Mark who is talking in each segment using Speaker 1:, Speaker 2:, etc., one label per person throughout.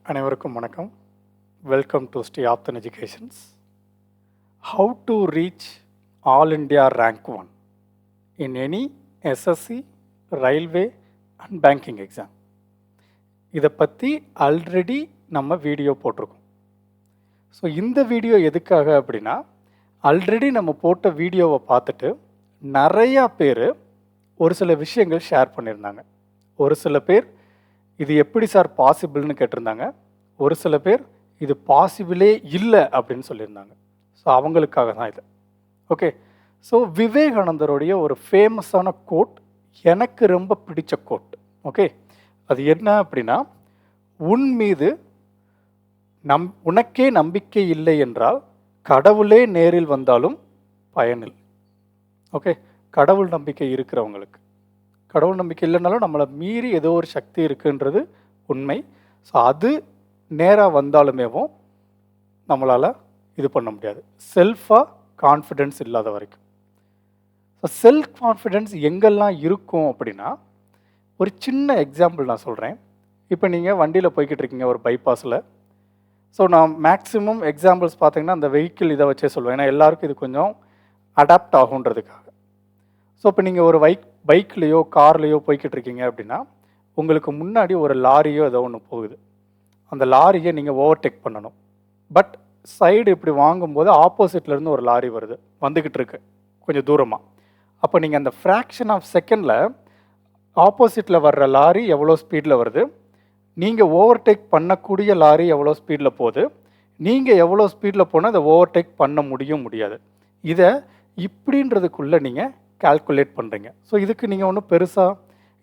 Speaker 1: அனைவருக்கும் வணக்கம். Welcome to Sri Aapthan educations. How to reach all India rank 1 in any SSC, railway and banking exam. இதை பற்றி already நம்ம video போட்டிருக்கோம். ஸோ இந்த வீடியோ எதுக்காக அப்படின்னா, ஆல்ரெடி நம்ம போட்ட வீடியோவை பார்த்துட்டு நிறையா பேர் ஒரு சில விஷயங்கள் ஷேர் பண்ணியிருந்தாங்க. ஒரு சில பேர் இது எப்படி சார் பாசிபிள்னு கேட்டிருந்தாங்க. ஒரு சில பேர் இது பாசிபிளே இல்லை அப்படின்னு சொல்லியிருந்தாங்க. ஸோ அவங்களுக்காக தான் இது. ஓகே, ஸோ விவேகானந்தருடைய ஒரு ஃபேமஸான கோட், எனக்கு ரொம்ப பிடிச்ச கோட். ஓகே, அது என்ன அப்படின்னா, உன் மீது உனக்கே நம்பிக்கை இல்லை என்றால் கடவுளே நேரில் வந்தாலும் பயனில்லை. ஓகே, கடவுள் நம்பிக்கை இருக்கிறவங்களுக்கு, கடவுள் நம்பிக்கை இல்லைனாலும் நம்மளை மீறி ஏதோ ஒரு சக்தி இருக்குன்றது உண்மை. ஸோ அது நேராக வந்தாலுமேவும் நம்மளால் இது பண்ண முடியாது, செல்ஃபாக கான்ஃபிடென்ஸ் இல்லாத வரைக்கும். ஸோ செல்ஃப் கான்ஃபிடென்ஸ் எங்கெல்லாம் இருக்கும் அப்படின்னா, ஒரு சின்ன எக்ஸாம்பிள் நான் சொல்கிறேன். இப்போ நீங்கள் வண்டியில் போய்கிட்டு இருக்கீங்க ஒரு பைபாஸில். ஸோ நான் மேக்ஸிமம் எக்ஸாம்பிள்ஸ் பார்த்தீங்கன்னா அந்த வெஹிக்கிள் இதை வச்சே சொல்லுவேன், ஏன்னா எல்லாருக்கும் இது கொஞ்சம் அடாப்ட் ஆகுன்றதுக்காக. ஸோ இப்போ நீங்கள் ஒரு பைக்லேயோ கார்லேயோ போய்கிட்டு இருக்கீங்க அப்படின்னா, உங்களுக்கு முன்னாடி ஒரு லாரியோ ஏதோ ஒன்று போகுது. அந்த லாரியை நீங்கள் ஓவர்டேக் பண்ணணும். பட் சைடு இப்படி வாங்கும்போது ஆப்போசிட்லேருந்து ஒரு லாரி வருது, வந்துக்கிட்டு இருக்கு கொஞ்சம் தூரமாக. அப்போ நீங்கள் அந்த ஃப்ராக்ஷன் ஆஃப் செகண்டில் ஆப்போசிட்டில் வர்ற லாரி எவ்வளோ ஸ்பீடில் வருது, நீங்கள் ஓவர்டேக் பண்ணக்கூடிய லாரி எவ்வளோ ஸ்பீடில் போகுது, நீங்கள் எவ்வளோ ஸ்பீடில் போனால் அதை ஓவர்டேக் பண்ண முடியாது. இதை இப்படின்றதுக்குள்ளே நீங்கள் கால்குலேட் பண்ணுறீங்க. ஸோ இதுக்கு நீங்கள் ஒன்றும் பெருசாக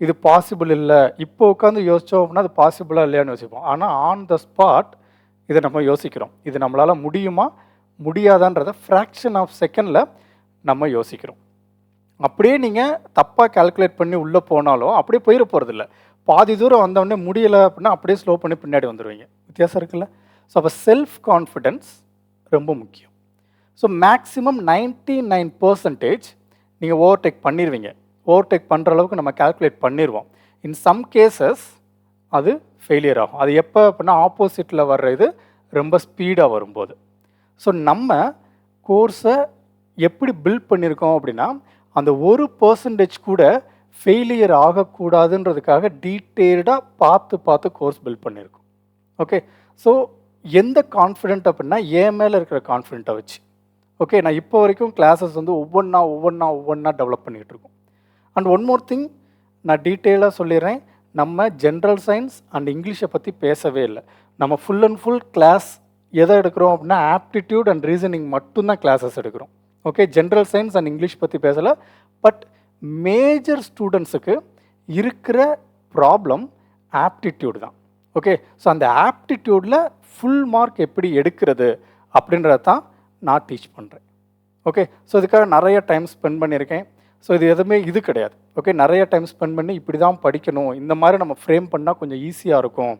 Speaker 1: இது பாசிபிள் இல்லை, இப்போ உட்காந்து யோசித்தோம் அப்படின்னா அது பாசிபிளாக இல்லையான்னு யோசிப்போம். ஆனால் ஆன் த ஸ்பாட் இதை நம்ம யோசிக்கிறோம், இது நம்மளால் முடியுமா முடியாதான்றதை ஃப்ராக்ஷன் ஆஃப் செகண்டில் நம்ம யோசிக்கிறோம். அப்படியே நீங்கள் தப்பாக கால்குலேட் பண்ணி உள்ளே போனாலும் அப்படியே போயிட போகிறதில்ல. பாதி தூரம் வந்தோடனே முடியலை அப்படின்னா அப்படியே ஸ்லோ பண்ணி பின்னாடி வந்துடுவீங்க. வித்தியாசம் இருக்குல்ல? ஸோ அப்போ செல்ஃப் கான்ஃபிடென்ஸ் ரொம்ப முக்கியம். ஸோ மேக்ஸிமம் 99% நீங்கள் ஓவர்டேக் பண்ணிடுவீங்க. ஓவர்டேக் பண்ணுற அளவுக்கு நம்ம கால்குலேட் பண்ணிடுவோம். இன் சம் கேசஸ் அது ஃபெயிலியர் ஆகும். அது எப்போ அப்படின்னா ஆப்போசிட்டில் வர்ற இது ரொம்ப ஸ்பீடாக வரும்போது. ஸோ நம்ம கோர்ஸை எப்படி பில்ட் பண்ணியிருக்கோம் அப்படின்னா, அந்த 1% கூட ஃபெயிலியர் ஆகக்கூடாதுன்றதுக்காக டீட்டெயில்டாக பார்த்து கோர்ஸ் பில்ட் பண்ணியிருக்கோம். ஓகே, ஸோ எந்த கான்ஃபிடென்ட் அப்படின்னா என் மேலே இருக்கிற கான்ஃபிடென்ட்டை வச்சு. ஓகே, நான் இப்போ வரைக்கும் கிளாஸஸ் வந்து ஒவ்வொன்றா டெவலப் பண்ணிகிட்டு இருக்கோம். அண்ட் ஒன் மோர் திங் நான் டீட்டெயிலாக சொல்லிடுறேன், நம்ம ஜென்ரல் சயின்ஸ் அண்ட் இங்கிலீஷை பற்றி பேசவே இல்லை. நம்ம ஃபுல் அண்ட் ஃபுல் கிளாஸ் எதை எடுக்கிறோம் அப்படின்னா ஆப்டிடியூட் அண்ட் ரீசனிங் மட்டும்தான் கிளாஸஸ் எடுக்கிறோம். Okay, general science and English பற்றி பேசலை. பட் மேஜர் ஸ்டூடெண்ட்ஸுக்கு இருக்கிற ப்ராப்ளம் ஆப்டிடியூட் தான். ஓகே, ஸோ அந்த ஆப்டிடியூடில் ஃபுல் மார்க் எப்படி எடுக்கிறது அப்படின்றத தான் நான் டீச் பண்ணுறேன். ஓகே, ஸோ இதுக்காக நிறைய டைம் ஸ்பெண்ட் பண்ணியிருக்கேன். ஸோ இது எதுவுமே இது கிடையாது. ஓகே, நிறைய டைம் ஸ்பெண்ட் பண்ணி இப்படி தான் படிக்கணும், இந்த மாதிரி நம்ம ஃப்ரேம் பண்ணால் கொஞ்சம் ஈஸியாக இருக்கும்,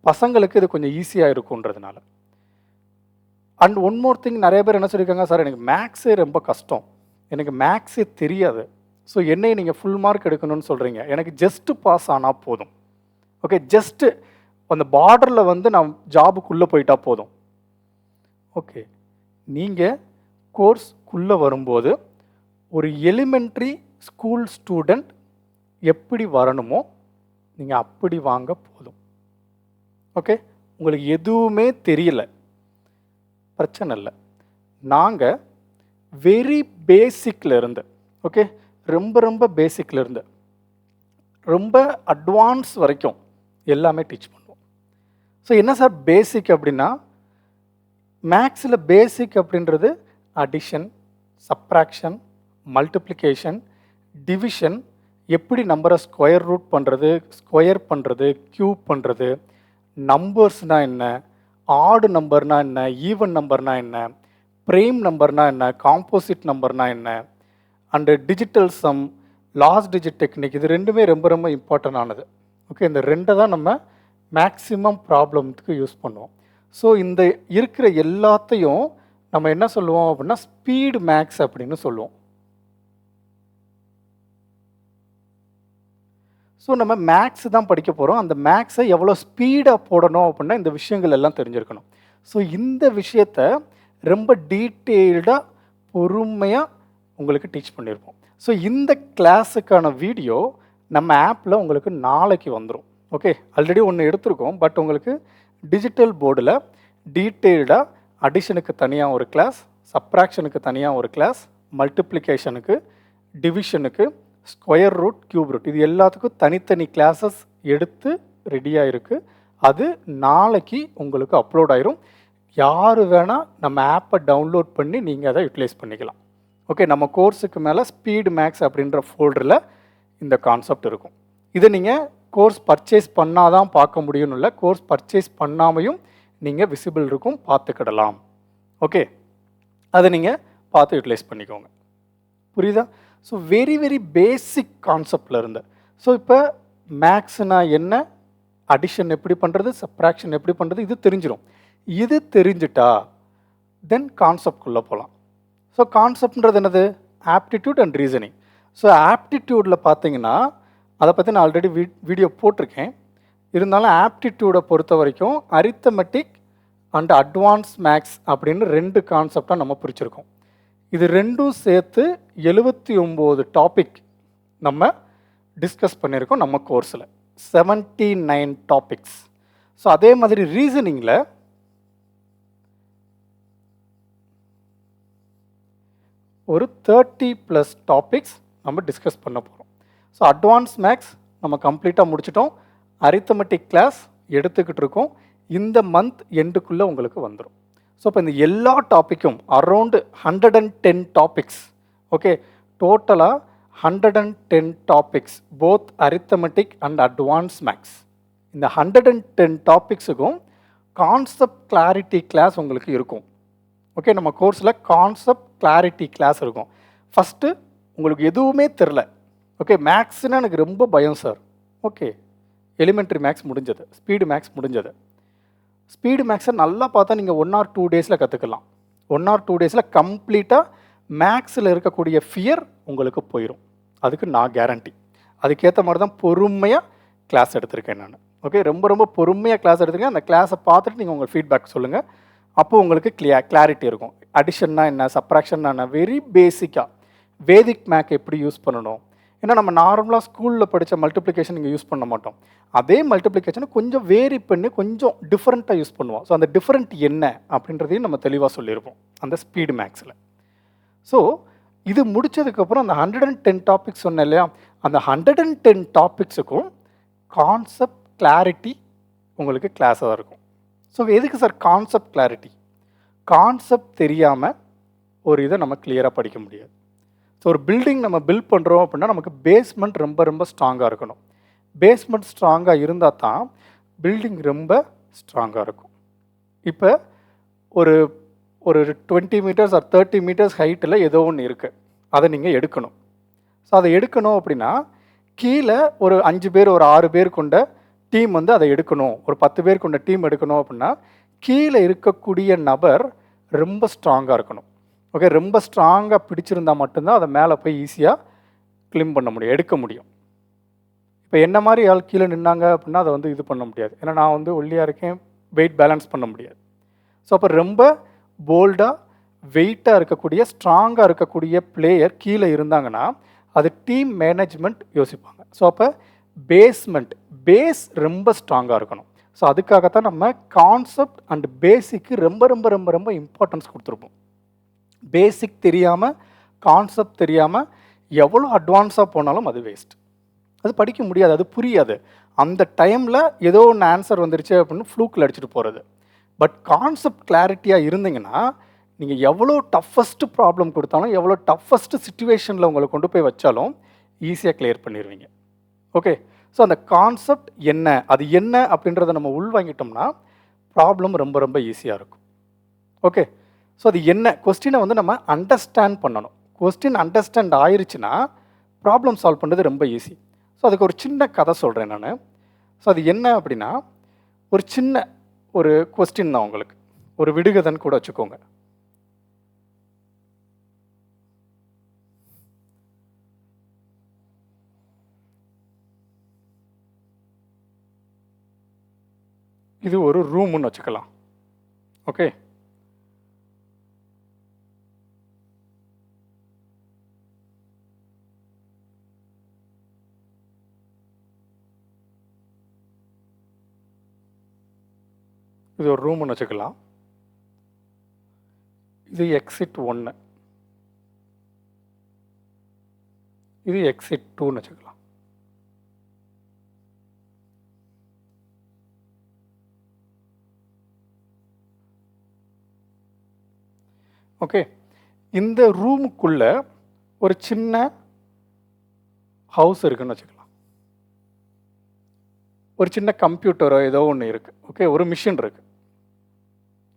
Speaker 1: பசங்களுக்கு இது கொஞ்சம் ஈஸியாக இருக்குன்றதுனால. அண்ட் ஒன் மோர் திங், நிறைய பேர் என்ன சொல்லியிருக்காங்க, சார் எனக்கு மேக்ஸே ரொம்ப கஷ்டம், எனக்கு மேக்ஸே தெரியாது, ஸோ என்னை நீங்கள் ஃபுல் மார்க் எடுக்கணும்னு சொல்கிறீங்க, எனக்கு ஜஸ்ட்டு பாஸ் ஆனால் போதும். ஓகே, ஜஸ்ட்டு அந்த பார்டரில் வந்து நான் ஜாபுக்குள்ளே போயிட்டா போதும். ஓகே, நீங்கள் கோர்ஸ்க்குள்ளே வரும்போது ஒரு எலிமெண்ட்ரி ஸ்கூல் ஸ்டூடெண்ட் எப்படி வரணுமோ நீங்கள் அப்படி வாங்க போதும். ஓகே, உங்களுக்கு எதுவுமே தெரியல, பிரச்சனை இல்லை. நாங்கள் வெரி பேசிக்கில் இருந்து, ஓகே, ரொம்ப பேசிக்கில் இருந்து ரொம்ப அட்வான்ஸ் வரைக்கும் எல்லாமே டீச் பண்ணுவோம். ஸோ என்ன சார் பேசிக் அப்படின்னா, மேக்ஸில் பேசிக் அப்படின்றது அடிஷன், சப்ராக்ஷன், மல்டிப்ளிகேஷன், டிவிஷன், எப்படி நம்பரை ஸ்கொயர் ரூட் பண்ணுறது, ஸ்கொயர் பண்ணுறது, க்யூப் பண்ணுறது, நம்பர்ஸ்னால் என்ன, ஆடு நம்பர்னால் என்ன, ஈவன் நம்பர்னால் என்ன, ப்ரைம் நம்பர்னால் என்ன, காம்போசிட் நம்பர்னால் என்ன, and digital some, last digit technique, இது ரெண்டுமே ரொம்ப இம்பார்ட்டன்ட் ஆனது. ஓகே, இந்த ரெண்டை தான் நம்ம மேக்ஸிமம் ப்ராப்ளம்ஸுக்கு யூஸ் பண்ணுவோம். ஸோ இந்த இருக்கிற எல்லாத்தையும் நம்ம என்ன சொல்லுவோம் அப்படின்னா ஸ்பீடு மேக்ஸ் அப்படின்னு சொல்லுவோம். ஸோ நம்ம மேக்ஸ் தான் படிக்க போகிறோம். அந்த மேக்ஸை எவ்வளோ ஸ்பீடாக போடணும் அப்படின்னா இந்த விஷயங்கள் எல்லாம் தெரிஞ்சிருக்கணும். ஸோ இந்த விஷயத்த ரொம்ப டீட்டெயில்டாக பொறுமையாக உங்களுக்கு டீச் பண்ணியிருப்போம். ஸோ இந்த கிளாஸுக்கான வீடியோ நம்ம ஆப்பில் உங்களுக்கு நாளைக்கு வந்துடும். ஓகே, ஆல்ரெடி ஒன்று எடுத்திருக்கோம். பட் உங்களுக்கு டிஜிட்டல் போர்டில் டீட்டெயில்டாக அடிஷனுக்கு தனியாக ஒரு கிளாஸ், சப்ராக்ஷனுக்கு தனியாக ஒரு கிளாஸ், மல்டிப்ளிகேஷனுக்கு, டிவிஷனுக்கு, ஸ்கொயர் ரூட், கியூப் ரூட், இது எல்லாத்துக்கும் தனித்தனி கிளாஸஸ் எடுத்து ரெடியாக இருக்குது. அது நாளைக்கு உங்களுக்கு அப்லோட் ஆயிரும். யார் வேணால் நம்ம ஆப்பை டவுன்லோட் பண்ணி நீங்கள் அதை யூட்டிலைஸ் பண்ணிக்கலாம். ஓகே, நம்ம கோர்ஸுக்கு மேலே ஸ்பீடு மேக்ஸ் அப்படின்ற ஃபோல்டரில் இந்த கான்செப்ட் இருக்கும். இதை நீங்கள் கோர்ஸ் பர்ச்சேஸ் பண்ணாதான் பார்க்க முடியும்னு இல்லை, கோர்ஸ் பர்ச்சேஸ் பண்ணாமையும் நீங்கள் விசிபிள் இருக்கும், பார்த்துக்கிடலாம். ஓகே, அதை நீங்கள் பார்த்து யூட்டிலைஸ் பண்ணிக்கோங்க. புரியுதா? ஸோ வெரி வெரி பேசிக் கான்செப்டில் இருந்து. ஸோ இப்போ மேக்ஸ்னா என்ன, அடிஷன் எப்படி பண்ணுறது, சப்ராக்ஷன் எப்படி பண்ணுறது, இது தெரிஞ்சிடும். இது தெரிஞ்சிட்டா தென் கான்செப்ட்குள்ளே போகலாம். ஸோ கான்செப்ட்ன்றது என்னது? Aptitude and reasoning. ஸோ ஆப்டிடியூடில் பார்த்தீங்கன்னா அதை பற்றி நான் ஆல்ரெடி வீடியோ போட்டிருக்கேன். இருந்தாலும் ஆப்டிடியூடை பொறுத்த வரைக்கும் அரித்தமெட்டிக் அண்ட் அட்வான்ஸ் மேக்ஸ் அப்படின்னு 2 கான்செப்டாக நம்ம பிரிச்சிருக்கோம். இது ரெண்டும் சேர்த்து 79 டாபிக் நம்ம டிஸ்கஸ் பண்ணியிருக்கோம் நம்ம கோர்ஸில், 79 டாபிக்ஸ். ஸோ அதே மாதிரி ரீசனிங்கில் ஒரு 30+ டாபிக்ஸ் நம்ம டிஸ்கஸ் பண்ண போகிறோம். ஸோ அட்வான்ஸ் மேக்ஸ் நம்ம கம்ப்ளீட்டாக முடிச்சிட்டோம். அரித்தமெட்டிக் கிளாஸ் எடுத்துக்கிட்டு இருக்கோம். இந்த மந்த் எண்டுக்குள்ளே உங்களுக்கு வந்துடும். ஸோ இப்போ இந்த எல்லா டாப்பிக்கும் அரௌண்டு 110 டாபிக்ஸ். ஓகே, டோட்டலாக 110 topics, both arithmetic and advance maths. இந்த 110 டாபிக்ஸுக்கும் கான்செப்ட் கிளாரிட்டி கிளாஸ் உங்களுக்கு இருக்கும். ஓகே, நம்ம கோர்ஸில் கான்செப்ட் கிளாரிட்டி கிளாஸ் இருக்கும். ஃபஸ்ட்டு உங்களுக்கு எதுவுமே தெரில, ஓகே, மேக்ஸ்னால் எனக்கு ரொம்ப பயம் சார். ஓகே, எலிமெண்ட்ரி மேக்ஸ் முடிஞ்சது, ஸ்பீடு மேக்ஸ் முடிஞ்சது. ஸ்பீடு மேக்ஸை நல்லா பார்த்தா நீங்கள் 1 or 2 டேஸில் கற்றுக்கலாம். 1 or 2 டேஸில் கம்ப்ளீட்டாக மேக்ஸில் இருக்கக்கூடிய ஃபியர் உங்களுக்கு போயிடும். அதுக்கு நான் கேரண்டி. அதுக்கேற்ற மாதிரி தான் பொறுமையாக கிளாஸ் எடுத்திருக்கேன் நான். ஓகே, ரொம்ப ரொம்ப பொறுமையாக கிளாஸ் எடுத்திருக்கேன். அந்த கிளாஸை பார்த்துட்டு நீங்கள் உங்கள் ஃபீட்பேக் சொல்லுங்கள். அப்போது உங்களுக்கு கிளாரிட்டி இருக்கும். அடிஷன்னா என்ன, சப்ராக்ஷன்னா என்ன, வெரி பேசிக்காக வேதிக் மேக் எப்படி யூஸ் பண்ணணும். ஏன்னா நம்ம நார்மலாக ஸ்கூலில் படித்த மல்டிப்ளிகேஷன் நீங்கள் யூஸ் பண்ண மாட்டோம். அதே மல்டிப்ளிகேஷனை கொஞ்சம் வேரி பண்ணி கொஞ்சம் டிஃப்ரெண்ட்டாக யூஸ் பண்ணுவோம். ஸோ அந்த டிஃப்ரெண்ட் என்ன அப்படின்றதையும் நம்ம தெளிவாக சொல்லியிருப்போம் அந்த ஸ்பீடு மேக்ஸில். ஸோ இது முடித்ததுக்கப்புறம் அந்த 110 டாபிக்ஸ் சொன்னேன் இல்லையா, அந்த 110 டாபிக்ஸுக்கும் கான்செப்ட் கிளாரிட்டி உங்களுக்கு கிளாஸாக இருக்கும். ஸோ எதுக்கு சார் கான்செப்ட் கிளாரிட்டி? கான்செப்ட் தெரியாமல் ஒரு இதை நம்ம கிளியராக படிக்க முடியாது. ஸோ ஒரு பில்டிங் நம்ம பில்ட் பண்ணுறோம் அப்படின்னா நமக்கு பேஸ்மெண்ட் ரொம்ப ரொம்ப ஸ்ட்ராங்காக இருக்கணும். பேஸ்மெண்ட் ஸ்ட்ராங்காக இருந்தால் தான் பில்டிங் ரொம்ப ஸ்ட்ராங்காக இருக்கும். இப்போ ஒரு ஒரு 20 மீட்டர்ஸ் ஆர் 30 மீட்டர்ஸ் ஹைட்டில் ஏதோ ஒன்று இருக்குது, அதை நீங்கள் எடுக்கணும். ஸோ அதை எடுக்கணும் அப்படின்னா கீழே ஒரு 5 பேர் ஒரு 6 பேர் கொண்ட டீம் வந்து அதை எடுக்கணும், ஒரு 10 பேர் கொண்ட டீம் எடுக்கணும் அப்படின்னா கீழே இருக்கக்கூடிய நபர் ரொம்ப ஸ்ட்ராங்காக இருக்கணும். ஓகே, ரொம்ப ஸ்ட்ராங்காக பிடிச்சிருந்தால் மட்டும்தான் அதை மேலே போய் ஈஸியாக கிளிம் பண்ண முடியும், எடுக்க முடியும். இப்போ என்ன மாதிரி ஆள் கீழே நின்னாங்க அப்படின்னா அதை வந்து இது பண்ண முடியாது. ஏன்னா நான் வந்து ஒல்லியாக இருக்கேன், வெயிட் பேலன்ஸ் பண்ண முடியாது. ஸோ அப்போ ரொம்ப போல்டாக வெயிட்டாக இருக்கக்கூடிய ஸ்ட்ராங்காக இருக்கக்கூடிய பிளேயர் கீழே இருந்தாங்கன்னா அது டீம் மேனேஜ்மெண்ட் யோசிப்பாங்க. ஸோ அப்போ பேஸ் ரொம்ப ஸ்ட்ராங்காக இருக்கணும். ஸோ அதுக்காகத்தான் நம்ம கான்செப்ட் அண்ட் பேசிக்கு ரொம்ப ரொம்ப ரொம்ப ரொம்ப இம்பார்ட்டன்ஸ் கொடுத்துருப்போம். பேசிக் தெரியாமல், கான்செப்ட் தெரியாமல் எவ்வளோ அட்வான்ஸாக போனாலும் அது வேஸ்ட். அது படிக்க முடியாது, அது புரியாது. அந்த டைமில் ஏதோ ஒன்று ஆன்சர் வந்துருச்சு அப்படின்னு ஃப்ளூக்கில் அடிச்சுட்டு போகிறது. பட் கான்செப்ட் கிளாரிட்டியாக இருந்தீங்கன்னா நீங்கள் எவ்வளோ டஃபஸ்ட்டு ப்ராப்ளம் கொடுத்தாலும், எவ்வளோ டஃபஸ்ட்டு சுச்சுவேஷனில் உங்களை கொண்டு போய் வச்சாலும் ஈஸியாக கிளியர் பண்ணிடுவீங்க. ஓகே, ஸோ அந்த கான்செப்ட் என்ன, அது என்ன அப்படின்றத நம்ம உள்வாங்கிட்டோம்னா ப்ராப்ளம் ரொம்ப ரொம்ப ஈஸியாக இருக்கும். ஓகே, ஸோ அது என்ன கொஸ்டினை வந்து நம்ம அண்டர்ஸ்டாண்ட் பண்ணணும். கொஸ்டின் அண்டர்ஸ்டாண்ட் ஆயிடுச்சுன்னா ப்ராப்ளம் சால்வ் பண்ணுறது ரொம்ப ஈஸி. ஸோ அதுக்கு ஒரு சின்ன கதை சொல்கிறேன் நான். ஸோ அது என்ன அப்படின்னா, ஒரு சின்ன ஒரு கொஸ்டின் தான் உங்களுக்கு, ஒரு விடுகதைன்னு கூட வச்சுக்கோங்க. இது ஒரு ரூம்னு வச்சுக்கலாம். ஓகே, இது ஒரு ரூம்னு வச்சுக்கலாம். இது எக்ஸிட் 1, இது எக்ஸிட் 2ன்னு வச்சுக்கலாம். ஓகே, இந்த ரூமுக்குள்ள ஒரு சின்ன ஹவுஸ் இருக்குன்னு வச்சுக்கலாம். ஒரு சின்ன கம்ப்யூட்டரோ ஏதோ ஒன்று இருக்கு. ஓகே, ஒரு மிஷின் இருக்கு,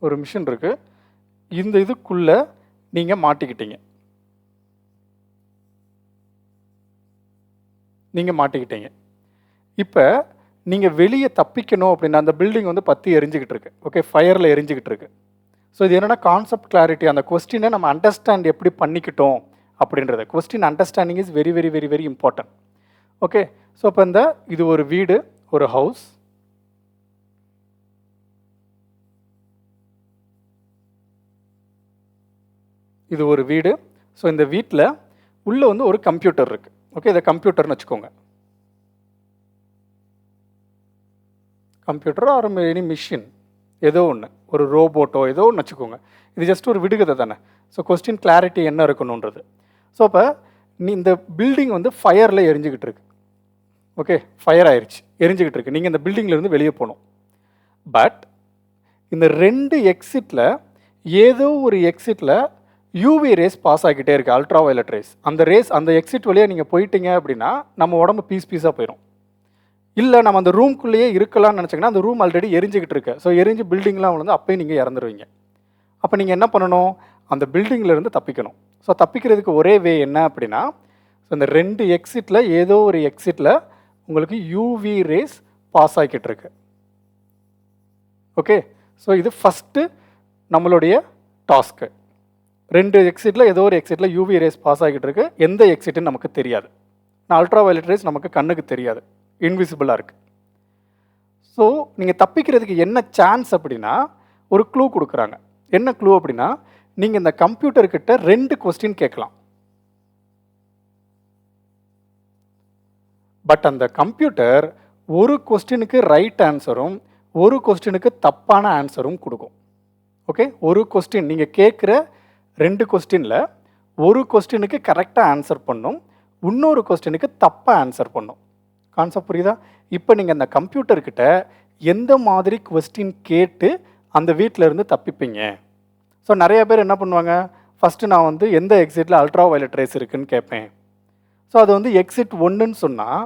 Speaker 1: ஒரு மிஷின் இருக்கு. இந்த இதுக்குள்ள நீங்க மாட்டிக்கிட்டீங்க. இப்போ நீங்க வெளியே தப்பிக்கணும் அப்படின்னா, அந்த பில்டிங் வந்து பற்றி எரிஞ்சுக்கிட்டு இருக்கு. ஓகே, ஃபயரில் எரிஞ்சுக்கிட்டு இருக்கு. ஸோ இது என்னென்னா கான்செப்ட் கிளாரிட்டி, அந்த கொஸ்டினை நம்ம அண்டர்ஸ்டாண்ட் எப்படி பண்ணிக்கிட்டோம் அப்படின்றது. Question understanding is very very very very important. Okay, so இப்போ இது ஒரு வீடு, ஒரு ஹவுஸ். இது ஒரு வீடு. ஸோ இந்த வீட்டில் உள்ள வந்து ஒரு கம்ப்யூட்டர் இருக்கு. ஓகே, இதை கம்ப்யூட்டர்னு வச்சுக்கோங்க. கம்ப்யூட்டர் ஆர் எனி மிஷின், ஏதோ ஒன்று, ஒரு ரோபோட்டோ ஏதோ ஒன்று வச்சுக்கோங்க. இது ஜஸ்ட் ஒரு விடுகதை தானே. ஸோ கொஸ்டின் கிளாரிட்டி என்ன இருக்கணுன்றது. ஸோ அப்போ இந்த பில்டிங் வந்து ஃபயரில் எரிஞ்சுக்கிட்டு இருக்கு. ஓகே, ஃபயர் ஆயிடுச்சு, எரிஞ்சுக்கிட்டு இருக்கு. நீங்கள் இந்த பில்டிங்லேருந்து வெளியே போகணும். பட் இந்த 2 எக்ஸிட்டில் ஏதோ ஒரு எக்ஸிட்டில் யூவி ரேஸ் பாஸ் ஆகிக்கிட்டே இருக்குது, அல்ட்ரா வயலட் ரேஸ். அந்த எக்ஸிட் வழியாக நீங்கள் போயிட்டீங்க அப்படின்னா நம்ம உடம்பு பீஸாக போயிடும். இல்லை நம்ம அந்த ரூம்குள்ளேயே இருக்கலாம்னு நினச்சிங்கன்னா அந்த ரூம் ஆல்ரெடி எரிஞ்சுக்கிட்டு இருக்கு. ஸோ எரிஞ்சு பில்டிங்லாம் வந்து அப்போயும் நீங்கள் இறந்துருவீங்க. அப்போ நீங்கள் என்ன பண்ணணும், அந்த பில்டிங்லேருந்து தப்பிக்கணும். ஸோ தப்பிக்கிறதுக்கு ஒரே வே என்ன அப்படின்னா, ஸோ இந்த 2 எக்ஸிட்டில் ஏதோ ஒரு எக்ஸிட்டில் உங்களுக்கு யூவி ரேஸ் பாஸ் ஆகிக்கிட்டு இருக்கு. ஓகே, ஸோ இது ஃபஸ்ட்டு நம்மளுடைய டாஸ்க்கு. 2 எக்ஸிட்டில் ஏதோ ஒரு எக்ஸிட்டில் யூவி ரேஸ் பாஸ் ஆகிட்டு இருக்கு. எந்த எக்ஸிட்டுன்னு நமக்கு தெரியாது. அல்ட்ரா வயலட் ரேஸ் நமக்கு கண்ணுக்கு தெரியாது, இன்விசிபிளாக இருக்குது. ஸோ நீங்கள் தப்பிக்கிறதுக்கு என்ன சான்ஸ் அப்படின்னா, ஒரு க்ளூ கொடுக்குறாங்க. என்ன க்ளூ அப்படின்னா, நீங்கள் இந்த கம்ப்யூட்டர்கிட்ட 2 கொஸ்டின் கேட்கலாம். பட் அந்த கம்ப்யூட்டர் ஒரு கொஸ்டினுக்கு ரைட் ஆன்சரும் ஒரு கொஸ்டினுக்கு தப்பான ஆன்சரும் கொடுக்கும். ஓகே, ஒரு கொஸ்டின் நீங்கள் கேட்குற 2 கொஸ்டினில் ஒரு கொஸ்டினுக்கு கரெக்டாக ஆன்சர் பண்ணும், இன்னொரு கொஸ்டினுக்கு தப்பாக ஆன்சர் பண்ணும். கான்செப்ட் புரியுதா? இப்போ நீங்கள் அந்த கம்ப்யூட்டர்கிட்ட எந்த மாதிரி கொஸ்டின் கேட்டு அந்த வீட்டில் இருந்து தப்பிப்பீங்க? ஸோ நிறைய பேர் என்ன பண்ணுவாங்க, ஃபஸ்ட்டு நான் வந்து எந்த எக்ஸிட்டில் அல்ட்ரா வயலட் ரேஸ் இருக்குன்னு கேட்பேன். ஸோ அது வந்து எக்ஸிட் 1ன்னு சொன்னால்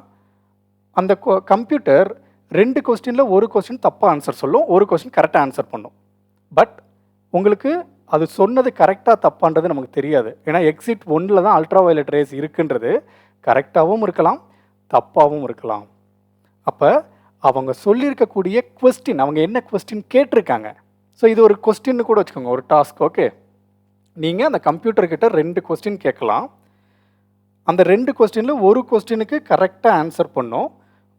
Speaker 1: அந்த கம்ப்யூட்டர் 2 கொஸ்டினில் ஒரு கொஸ்டின் தப்பாக ஆன்சர் சொல்லும், ஒரு கொஸ்டின் கரெக்டாக ஆன்சர் பண்ணும். பட் உங்களுக்கு அது சொன்னது கரெக்டாக தப்பான்றது நமக்கு தெரியாது. ஏன்னா எக்ஸிட் 1ல் தான் அல்ட்ரா வயலட் ரேஸ் இருக்குன்றது கரெக்டாகவும் இருக்கலாம், தப்பாகவும் இருக்கலாம். அப்போ அவங்க சொல்லியிருக்கக்கூடிய கொஸ்டின், அவங்க என்ன கொஸ்டின் கேட்டிருக்காங்க, ஸோ இது ஒரு கொஸ்டின்னு கூட வச்சுக்கோங்க, ஒரு டாஸ்க். ஓகே, நீங்கள் அந்த கம்ப்யூட்டர்கிட்ட 2 கொஸ்டின் கேட்கலாம். அந்த 2 கொஸ்டினில் ஒரு கொஸ்டினுக்கு கரெக்டாக ஆன்சர் பண்ணும்,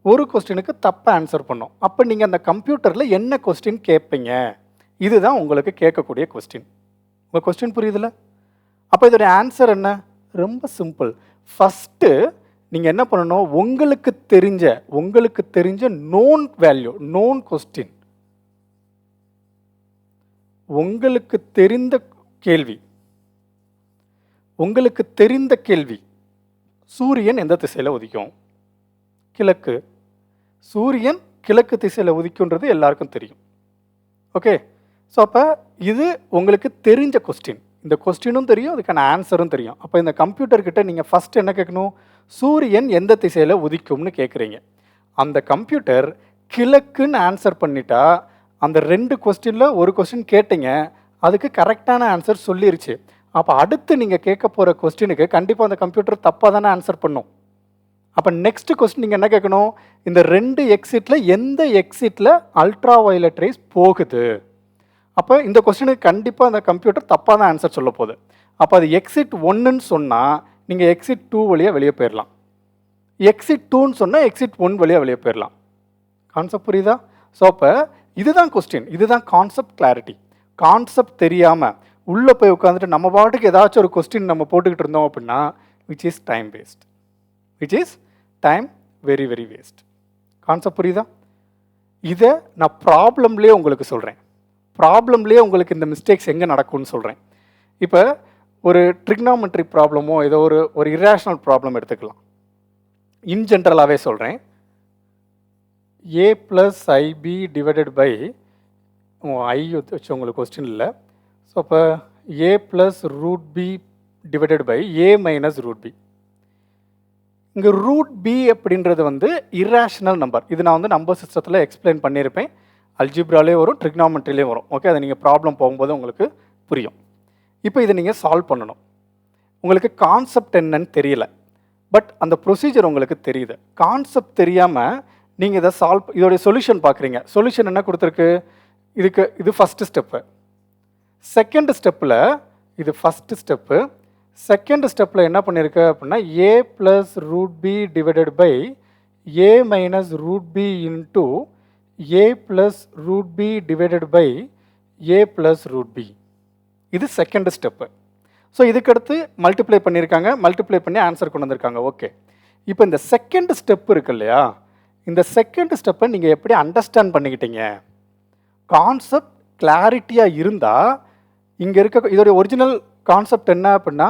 Speaker 1: ஒரு கொஸ்டினுக்கு தப்பாக ஆன்சர் பண்ணும். அப்போ நீங்கள் அந்த கம்ப்யூட்டரில் என்ன கொஸ்டின் கேட்பீங்க, இதுதான் உங்களுக்கு கேட்கக்கூடிய கொஸ்டின். உங்கள் கொஸ்டின் புரியுதுல்ல? அப்போ இதோடைய ஆன்சர் என்ன? ரொம்ப சிம்பிள். ஃபஸ்ட்டு நீங்கள் என்ன பண்ணணும், உங்களுக்கு தெரிஞ்ச நோன் வேல்யூ, நோன் கொஸ்டின், உங்களுக்கு தெரிந்த கேள்வி. சூரியன் எந்த திசையில் உதிக்கும்? கிழக்கு. சூரியன் கிழக்கு திசையில் உதிக்குன்றது எல்லாருக்கும் தெரியும். ஓகே, ஸோ அப்போ இது உங்களுக்கு தெரிஞ்ச கொஸ்டின். இந்த கொஸ்டினும் தெரியும், அதுக்கான ஆன்சரும் தெரியும். அப்போ இந்த கம்ப்யூட்டர்கிட்ட நீங்கள் ஃபஸ்ட் என்ன கேட்கணும், சூரியன் எந்த திசையில் உதிக்கும்னு கேட்குறீங்க. அந்த கம்ப்யூட்டர் கிழக்குன்னு ஆன்சர் பண்ணிட்டா, அந்த 2 கொஸ்டினில் ஒரு கொஸ்டின் கேட்டீங்க, அதுக்கு கரெக்டான ஆன்சர் சொல்லிருச்சு. அப்போ அடுத்து நீங்கள் கேட்க போகிற கொஸ்டினுக்கு கண்டிப்பாக அந்த கம்ப்யூட்டர் தப்பாக தானே ஆன்சர் பண்ணும். அப்போ நெக்ஸ்ட் கொஸ்டின் நீங்கள் என்ன கேட்கணும், இந்த 2 எக்ஸிட்டில் எந்த எக்ஸிட்டில் அல்ட்ரா வயலட் ரேஸ் போகுது? அப்போ இந்த கொஸ்டினுக்கு கண்டிப்பாக அந்த கம்ப்யூட்டர் தப்பாக தான் ஆன்சர் சொல்ல போகுது. அப்போ அது எக்ஸிட் 1ன்னு சொன்னால் நீங்கள் எக்ஸிட் 2 வழியாக வெளியே போயிடலாம், எக்ஸிட் 2ன்னு சொன்னால் எக்ஸிட் 1 வழியாக வெளியே போயிடலாம். கான்செப்ட் புரியுதா? ஸோ அப்போ இதுதான் கொஸ்டின், இதுதான் கான்செப்ட் கிளாரிட்டி. கான்செப்ட் தெரியாமல் உள்ளே போய் உட்காந்துட்டு நம்ம பாட்டுக்கு ஏதாச்சும் ஒரு கொஸ்டின் நம்ம போட்டுக்கிட்டு இருந்தோம் அப்படின்னா which is time waste, which is time very very waste. Concept புரியுதா? இதை நான் ப்ராப்ளம்லேயே உங்களுக்கு சொல்கிறேன், ப்ராப்ளம்லேயே உங்களுக்கு இந்த மிஸ்டேக்ஸ் எங்கே நடக்கும்னு சொல்கிறேன். இப்போ ஒரு ட்ரிக்னாமெட்ரி ப்ராப்ளமோ ஏதோ ஒரு இர்ரேஷனல் ப்ராப்ளம் எடுத்துக்கலாம். இன் ஜென்ரலாகவே சொல்கிறேன், a + ib divided by I வச்சு உங்களுக்கு கொஸ்டின் இல்லை. ஸோ அப்போ a + √b divided by a - √b. இங்கே √b அப்படின்றது வந்து இர்ரேஷனல் நம்பர். இது நான் வந்து நம்பர் சிஸ்டத்தில் எக்ஸ்பிளைன் பண்ணியிருப்பேன். அல்ஜிப்ராலே வரும், ட்ரிக்னாமெட்ரிலே வரும். ஓகே, அதை நீங்கள் ப்ராப்ளம் போகும்போது உங்களுக்கு புரியும். இப்போ இதை நீங்கள் சால்வ் பண்ணணும். உங்களுக்கு கான்செப்ட் என்னன்னு தெரியல, பட் அந்த ப்ரொசீஜர் உங்களுக்கு தெரியுது. கான்செப்ட் தெரியாமல் நீங்கள் இதை இதோடைய சொல்யூஷன் பார்க்குறீங்க. சொல்யூஷன் என்ன கொடுத்துருக்கு? இது ஃபஸ்ட்டு ஸ்டெப்பு. செகண்ட் ஸ்டெப்பில் இது ஃபஸ்ட்டு ஸ்டெப்பு. செகண்ட் ஸ்டெப்பில் என்ன பண்ணியிருக்கு அப்படின்னா a + √b divided by a - √b into a + √b divided by a + √b. இது செகண்ட் ஸ்டெப்பு. ஸோ இதுக்கடுத்து மல்டிப்ளை பண்ணியிருக்காங்க, மல்டிப்ளை பண்ணி ஆன்சர் கொண்டு வந்திருக்காங்க. ஓகே, இப்போ இந்த செகண்ட் ஸ்டெப் இருக்கு இல்லையா, இந்த செகண்ட் ஸ்டெப்பை நீங்கள் எப்படி அண்டர்ஸ்டாண்ட் பண்ணிக்கிட்டீங்க? கான்செப்ட் கிளாரிட்டியாக இருந்தால் இங்கே இருக்க இதோடைய ஒரிஜினல் கான்செப்ட் என்ன அப்படின்னா,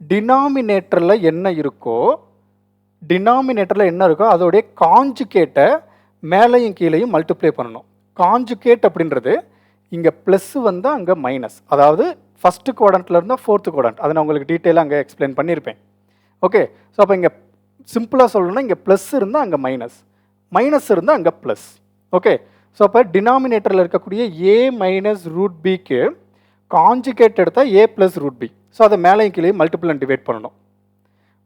Speaker 1: டினாமினேட்டரில் என்ன இருக்கோ அதோடைய காஞ்சுகேட்டை மேலேயும் கீழேயும் மல்டிப்ளை பண்ணணும். காஞ்சுகேட் அப்படின்றது இங்கே ப்ளஸ் வந்தால் அங்கே மைனஸ், அதாவது ஃபஸ்ட்டு குவாட்ரண்ட்டில் இருந்தால் ஃபோர்த்து குவாட்ரண்ட். அதை நான் உங்களுக்கு டீட்டெயிலாக அங்கே எக்ஸ்பிளைன் பண்ணியிருப்பேன். ஓகே, ஸோ அப்போ இங்கே சிம்பிளாக சொல்லணும்னா இங்கே ப்ளஸ் இருந்தால் அங்கே மைனஸ், மைனஸ் இருந்தால் அங்கே ப்ளஸ். ஓகே, ஸோ அப்போ டினாமினேட்டரில் இருக்கக்கூடிய a - √bக்கு காஞ்சுகேட் எடுத்தால் a + √b. ஸோ அதை மேலேயும் கீழே மல்டிபிள் அண்ட் டிவைட் பண்ணணும்.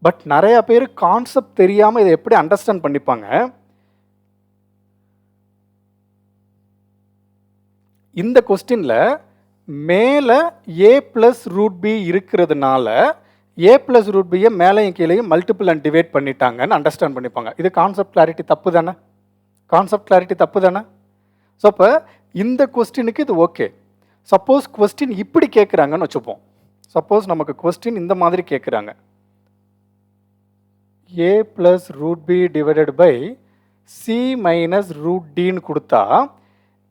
Speaker 1: பட் நிறையா பேர் கான்செப்ட் தெரியாமல் இதை எப்படி அண்டர்ஸ்டாண்ட் பண்ணிப்பாங்க? இந்த கொஸ்டினில் மேலே a + √b இருக்கிறதுனால a + √bயை மேலேயும் கீழேயும் மல்டிபிள் அண்ட் டிவைட் பண்ணிட்டாங்கன்னு அண்டர்ஸ்டாண்ட் பண்ணிப்பாங்க. இது கான்செப்ட் கிளாரிட்டி தப்பு தானே? கான்செப்ட் கிளாரிட்டி தப்பு தானே? ஸோ அப்போ இந்த கொஸ்டினுக்கு இது ஓகே. சப்போஸ் கொஸ்டின் இப்படி கேட்குறாங்கன்னு வச்சுப்போம். சப்போஸ் நமக்கு கொஸ்டின் இந்த மாதிரி கேட்குறாங்க, a + √b divided by c - √dன்னு கொடுத்தா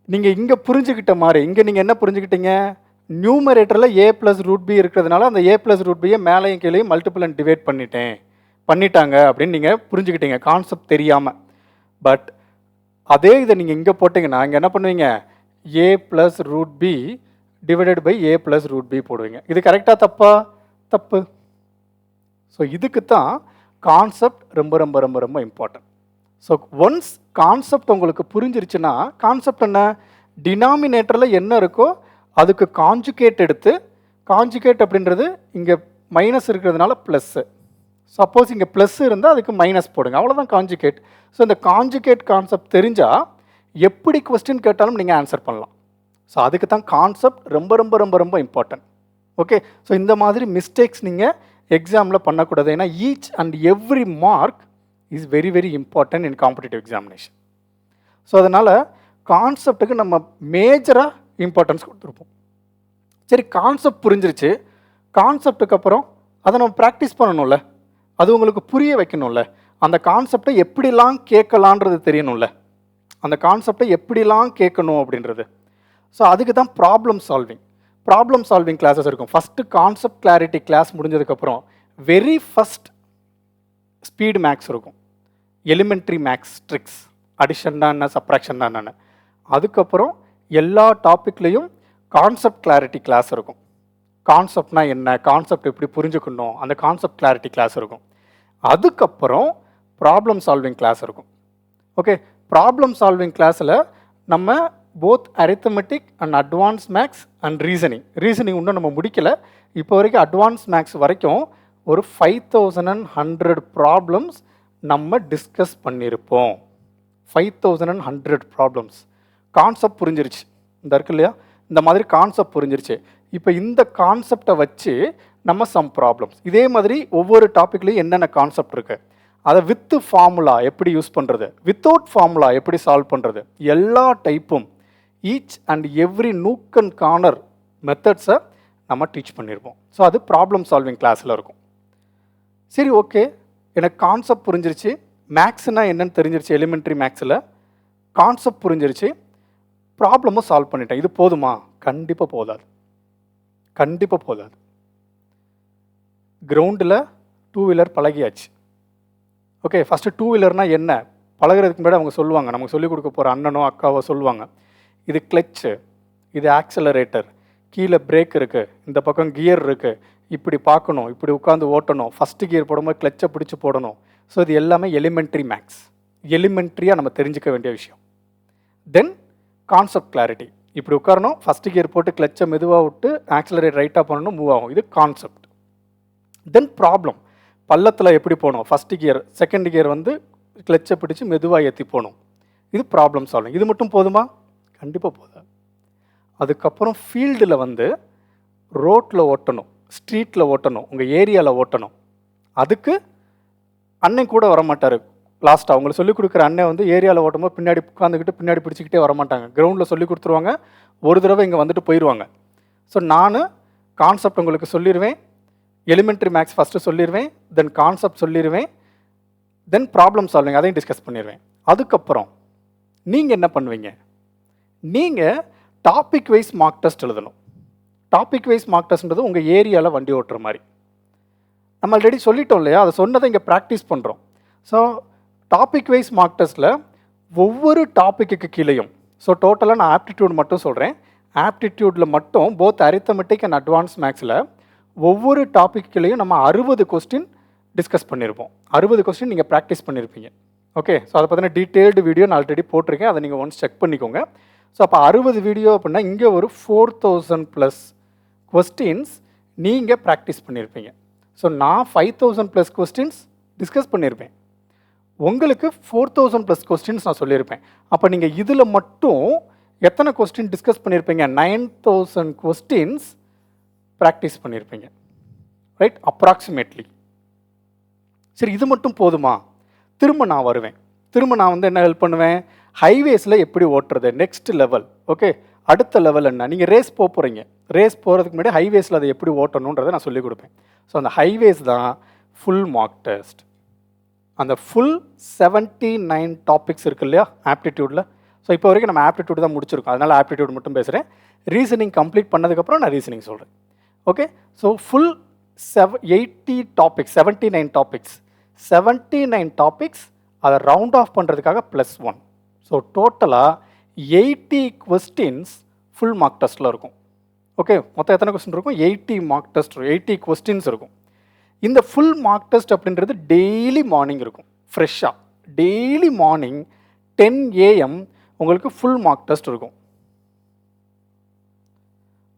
Speaker 1: நீங்கள் இங்கே புரிஞ்சுக்கிட்ட மாதிரி, இங்கே நீங்கள் என்ன புரிஞ்சுக்கிட்டீங்க? நியூமரேட்டரில் a + √b இருக்கிறதுனால அந்த a + √bயை மேலேயும் கீழேயும் மல்டிபிள் அண்ட் டிவைட் பண்ணிட்டாங்க அப்படின்னு நீங்கள் புரிஞ்சுக்கிட்டீங்க கான்செப்ட் தெரியாமல். பட் அதே இதை நீங்கள் இங்கே போட்டிங்கன்னா இங்கே என்ன பண்ணுவீங்க? a + √b divided by a + √b போடுவீங்க. இது கரெக்டாக தப்பா? தப்பு. ஸோ இதுக்கு தான் கான்செப்ட் ரொம்ப ரொம்ப ரொம்ப ரொம்ப இம்பார்ட்டன்ட். ஸோ ஒன்ஸ் கான்செப்ட் உங்களுக்கு புரிஞ்சிருச்சுன்னா, கான்செப்ட் என்ன? டினாமினேட்டரில் என்ன இருக்கோ அதுக்கு காஞ்சுகேட் எடுத்து, காஞ்சுகேட் அப்படின்றது இங்கே மைனஸ் இருக்கிறதுனால ப்ளஸ்ஸு, சப்போஸ் இங்கே ப்ளஸ் இருந்தால் அதுக்கு மைனஸ் போடுங்க, அவ்வளோதான் காஞ்சுகேட். ஸோ இந்த காஞ்சுகேட் கான்செப்ட் தெரிஞ்சால் எப்படி கொஸ்டின் கேட்டாலும் நீங்கள் ஆன்சர் பண்ணலாம். ஸோ அதுக்கு தான் கான்செப்ட் ரொம்ப ரொம்ப ரொம்ப ரொம்ப இம்பார்ட்டன்ட். ஓகே, ஸோ இந்த மாதிரி மிஸ்டேக்ஸ் நீங்கள் எக்ஸாமில் பண்ணக்கூடாது. ஏன்னா each and every mark is very very important in competitive examination. So அதனால் கான்செப்டுக்கு நம்ம மேஜராக இம்பார்ட்டன்ஸ் கொடுத்துருப்போம். சரி, கான்செப்ட் புரிஞ்சிருச்சு, கான்செப்டுக்கு அப்புறம் அதை நம்ம ப்ராக்டிஸ் பண்ணணும்ல, அது உங்களுக்கு புரிய வைக்கணும்ல, அந்த கான்செப்டை எப்படிலாம் கேட்கலான்றது தெரியணும்ல, அந்த கான்செப்டை எப்படிலாம் கேட்கணும் அப்படின்றது. ஸோ அதுக்கு தான் ப்ராப்ளம் சால்விங் கிளாஸஸ் இருக்கும். ஃபஸ்ட்டு கான்செப்ட் கிளாரிட்டி கிளாஸ் முடிஞ்சதுக்கப்புறம் வெரி ஃபஸ்ட் ஸ்பீடு மேக்ஸ் இருக்கும், எலிமெண்ட்ரி மேக்ஸ் ட்ரிக்ஸ், அடிஷன்னா என்ன, சப்ராக்ஷன்னா என்னென்னு. அதுக்கப்புறம் எல்லா டாப்பிக்லேயும் கான்செப்ட் கிளாரிட்டி கிளாஸ் இருக்கும். கான்செப்ட்னா என்ன, கான்செப்ட் எப்படி புரிஞ்சுக்கணும், அந்த கான்செப்ட் கிளாரிட்டி கிளாஸ் இருக்கும். அதுக்கப்புறம் ப்ராப்ளம் சால்விங் கிளாஸ் இருக்கும். ஓகே, ப்ராப்ளம் சால்விங் கிளாஸில் நம்ம both arithmetic and advance maths and reasoning இன்னும் நம்ம முடிக்கலை. இப்போ வரைக்கும் அட்வான்ஸ் மேக்ஸ் வரைக்கும் ஒரு 5100 ப்ராப்ளம்ஸ் நம்ம டிஸ்கஸ் பண்ணியிருப்போம். 5100 ப்ராப்ளம்ஸ். கான்செப்ட் புரிஞ்சிருச்சு, இந்த இருக்கு இல்லையா, இந்த மாதிரி கான்செப்ட் புரிஞ்சிருச்சு. இப்போ இந்த கான்செப்டை வச்சு நம்ம சம் ப்ராப்ளம்ஸ், இதே மாதிரி ஒவ்வொரு டாப்பிக்லேயும் என்னென்ன கான்செப்ட் இருக்குது, அதை வித் ஃபார்முலா எப்படி யூஸ் பண்ணுறது, வித்தவுட் ஃபார்முலா எப்படி சால்வ் பண்ணுறது, எல்லா டைப்பும் each and every nook and corner மெத்தட்ஸை நம்ம டீச் பண்ணியிருப்போம். ஸோ அது ப்ராப்ளம் சால்விங் கிளாஸில் இருக்கும். சரி, ஓகே, எனக்கு கான்செப்ட் புரிஞ்சிருச்சு, மேக்ஸ்னால் என்னன்னு தெரிஞ்சிருச்சு, எலிமெண்ட்ரி மேக்ஸில் கான்செப்ட் புரிஞ்சிருச்சு, ப்ராப்ளமும் சால்வ் பண்ணிட்டேன், இது போதுமா? கண்டிப்பாக போதாது, கண்டிப்பாக போதாது. கிரவுண்டில் டூ வீலர் பழகியாச்சு. ஓகே, ஃபஸ்ட்டு டூ வீலர்னால் என்ன பழகிறதுக்கு முன்னாடி அவங்க சொல்லுவாங்க, நமக்கு சொல்லிக் கொடுக்க போகிற அண்ணனோ அக்காவோ சொல்லுவாங்க, இது கிளச்சு, இது ஆக்சலரேட்டர், கீழே பிரேக் இருக்குது, இந்த பக்கம் கியர் இருக்குது, இப்படி பார்க்கணும், இப்படி உட்காந்து ஓட்டணும், ஃபஸ்ட்டு கியர் போடும்போது கிளச்சை பிடிச்சி போடணும். ஸோ இது எல்லாமே எலிமெண்ட்ரி மேக்ஸ், எலிமெண்ட்ரியாக நம்ம தெரிஞ்சுக்க வேண்டிய விஷயம். தென் கான்செப்ட் கிளாரிட்டி, இப்படி உட்காரணும், ஃபஸ்ட்டு கியர் போட்டு கிளச்சை மெதுவாக விட்டு ஆக்சலரேட் ரைட்டாக பண்ணணும், மூவ் ஆகும், இது கான்செப்ட். தென் ப்ராப்ளம், பள்ளத்தில் எப்படி போகணும், ஃபஸ்ட்டு கியர் செகண்ட் கியர் வந்து கிளச்சை பிடிச்சி மெதுவாக ஏற்றி போகணும், இது ப்ராப்ளம் சால்விங். இது மட்டும் போதுமா? கண்டிப்பாக போதாது. அதுக்கப்புறம் ஃபீல்டில் வந்து ரோட்டில் ஓட்டணும், ஸ்ட்ரீட்டில் ஓட்டணும், உங்கள் ஏரியாவில் ஓட்டணும். அதுக்கு அண்ணன் கூட வரமாட்டார். லாஸ்ட்டாக அவங்களுக்கு சொல்லிக் கொடுக்குற அண்ணன் வந்து ஏரியாவில் ஓட்டும்போது பின்னாடி உட்காந்துக்கிட்டு பின்னாடி பிடிச்சிக்கிட்டே வரமாட்டாங்க. கிரவுண்டில் சொல்லிக் கொடுத்துருவாங்க, ஒரு தடவை இங்கே வந்துட்டு போயிடுவாங்க. ஸோ நான் கான்செப்ட் உங்களுக்கு சொல்லிடுவேன், எலிமெண்ட்ரி மேக்ஸ் ஃபஸ்ட்டு சொல்லிடுவேன், தென் கான்செப்ட் சொல்லிடுவேன், தென் ப்ராப்ளம் சால்விங் அதையும் டிஸ்கஸ் பண்ணிடுவேன். அதுக்கப்புறம் நீங்கள் என்ன பண்ணுவீங்க? நீங்கள் டாபிக் வைஸ் மார்க் டெஸ்ட் எழுதணும். டாபிக் வைஸ் மார்க் டெஸ்ட்ன்றது உங்கள் ஏரியாவில் வண்டி ஓட்டுற மாதிரி. நம்ம ஆல்ரெடி சொல்லிட்டோம் இல்லையா, அதை சொன்னதை இங்கே ப்ராக்டிஸ் பண்ணுறோம். ஸோ டாபிக் வைஸ் மார்க் டெஸ்ட்டில் ஒவ்வொரு டாப்பிக்கு கீழேயும், ஸோ டோட்டலாக நான் ஆப்டிடியூட் மட்டும் சொல்கிறேன், ஆப்டிடியூடில் மட்டும் போத் அரித்தமெட்டிக் அண்ட் அட்வான்ஸ் மேக்ஸில் ஒவ்வொரு டாப்பிக்லையும் நம்ம 60 கொஸ்டின் டிஸ்கஸ் பண்ணியிருப்போம். 60 கொஸ்டின் நீங்கள் ப்ராக்டிஸ் பண்ணியிருப்பீங்க. ஓகே, ஸோ அதை பார்த்தீங்கன்னா டீட்டெயில்டு வீடியோ நான் ஆல்ரெடி போட்டிருக்கேன், அதை நீங்கள் ஒன்ஸ் செக் பண்ணிக்கோங்க. ஸோ அப்போ 60 வீடியோ அப்படின்னா இங்கே ஒரு 4000+ கொஸ்டின்ஸ் நீங்கள் ப்ராக்டிஸ் பண்ணியிருப்பீங்க. ஸோ நான் 5000+ கொஸ்டின்ஸ் டிஸ்கஸ் பண்ணியிருப்பேன், உங்களுக்கு 4000+ கொஸ்டின்ஸ் நான் சொல்லியிருப்பேன். அப்போ நீங்கள் இதில் மட்டும் எத்தனை கொஸ்டின் டிஸ்கஸ் பண்ணியிருப்பீங்க? 9000 கொஸ்டின்ஸ் ப்ராக்டிஸ் பண்ணியிருப்பீங்க, ரைட்? அப்ராக்சிமேட்லி. சரி, இது மட்டும் போதுமா? திரும்ப நான் வருவேன், திரும்ப நான் வந்து என்ன ஹெல்ப் பண்ணுவேன், ஹைவேஸில் எப்படி ஓட்டுறது, நெக்ஸ்ட் லெவல். ஓகே, அடுத்த லெவல் என்ன, நீங்கள் ரேஸ் போகிறீங்க, ரேஸ் போகிறதுக்கு முன்னாடி ஹைவேஸில் அதை எப்படி ஓட்டணுன்றதை நான் சொல்லிக் கொடுப்பேன். ஸோ அந்த ஹைவேஸ் தான் ஃபுல் மார்க் டெஸ்ட். அந்த ஃபுல் 79 டாபிக்ஸ் இருக்கு இல்லையா ஆப்டிடியூடில். ஸோ இப்போ வரைக்கும் நம்ம ஆப்டிடியூட் தான் முடிச்சிருக்கோம், அதனால் ஆப்டிடியூட் மட்டும் பேசுகிறேன். ரீசனிங் கம்ப்ளீட் பண்ணதுக்கப்புறம் நான் ரீசனிங் சொல்கிறேன். Okay, so full 80 topics, 79 topics, 79 topics அதை ரவுண்ட் ஆஃப் பண்ணுறதுக்காக +1. ஸோ டோட்டலாக 80 கொஸ்டின்ஸ் ஃபுல் மார்க் டெஸ்ட்டில் இருக்கும். ஓகே, மொத்தம் எத்தனை கொஸ்டின் இருக்கும்? 80 மார்க் டெஸ்ட், 80 கொஸ்டின்ஸ் இருக்கும். இந்த ஃபுல் மார்க் டெஸ்ட் அப்படின்றது டெய்லி மார்னிங் இருக்கும், ஃப்ரெஷ்ஷாக. டெய்லி மார்னிங் 10 AM உங்களுக்கு ஃபுல் மார்க் டெஸ்ட் இருக்கும்.